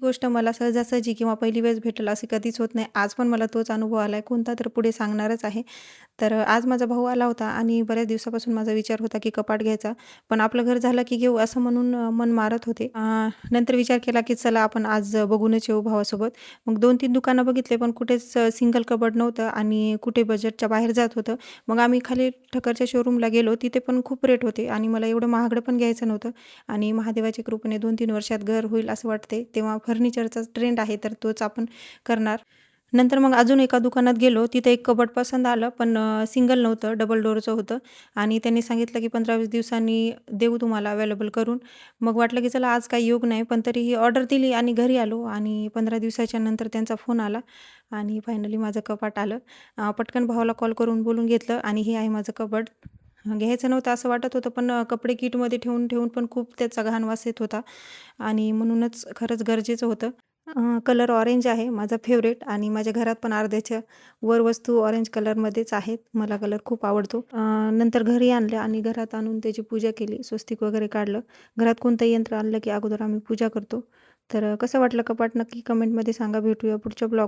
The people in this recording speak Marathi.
गोष्ट मला सहजासहजी किंवा पहिली वेळेस भेटेल असे कधीच होत नाही. आज पण मला तोच अनुभव आला आहे. कोणता तर पुढे सांगणारच आहे. तर आज माझा भाऊ आला होता आणि बऱ्याच दिवसापासून माझा विचार होता की कपाट घ्यायचा. पण आपलं घर झालं की घेऊ असं म्हणून मन मारत होते. नंतर विचार केला की चला आपण आज बघूनच येऊ भावासोबत. मग 2-3 दुकानं बघितले पण कुठेच सिंगल कबोर्ड नव्हतं आणि कुठे बजेटच्या बाहेर जात होतं. मग आम्ही खाली ठक्करच्या शोरूमला गेलो. तिथे पण खूप रेट होते आणि मला एवढं महागडं पण घ्यायचं नव्हतं आणि महादेवाच्या कृपेने 2-3 वर्षात घर होईल असं वाटते. तेव्हा फर्निचरचा ट्रेंड आहे तर तोच आपण करणार. नंतर मग अजून एका दुकानात गेलो. तिथे एक कबोर्ड पसंत आलं पण सिंगल नव्हतं, डबल डोअरचं होतं आणि त्यांनी सांगितलं की 15-20 दिवसांनी देऊ तुम्हाला अवेलेबल करून. मग वाटलं की चला आज काही योग नाही, पण तरीही ऑर्डर दिली आणि घरी आलो आणि 15 दिवसाच्या नंतर त्यांचा फोन आला आणि फायनली माझं कपाट आलं. पटकन भावाला कॉल करून बोलून घेतलं आणि हे आहे माझं कबोर्ड. घ्यायचं नव्हतं असं वाटत होतं, पण कपडे किटमध्ये ठेवून ठेवून पण खूप त्याचा घाण वास येत होता आणि म्हणूनच खरंच गरजेचं होतं. कलर ऑरेंज आहे माझा फेवरेट आणि माझ्या घरात पण अर्ध्याच्या वर वस्तू ऑरेंज कलरमध्येच आहेत. मला कलर खूप आवडतो. नंतर घरी आणलं आणि घरात आणून त्याची पूजा केली. स्वस्तिक वगैरे काढलं. घरात कोणतंही यंत्र आणलं की अगोदर आम्ही पूजा करतो. तर कसं वाटलं कपाट नक्की कमेंटमध्ये सांगा. भेटूया पुढच्या ब्लॉग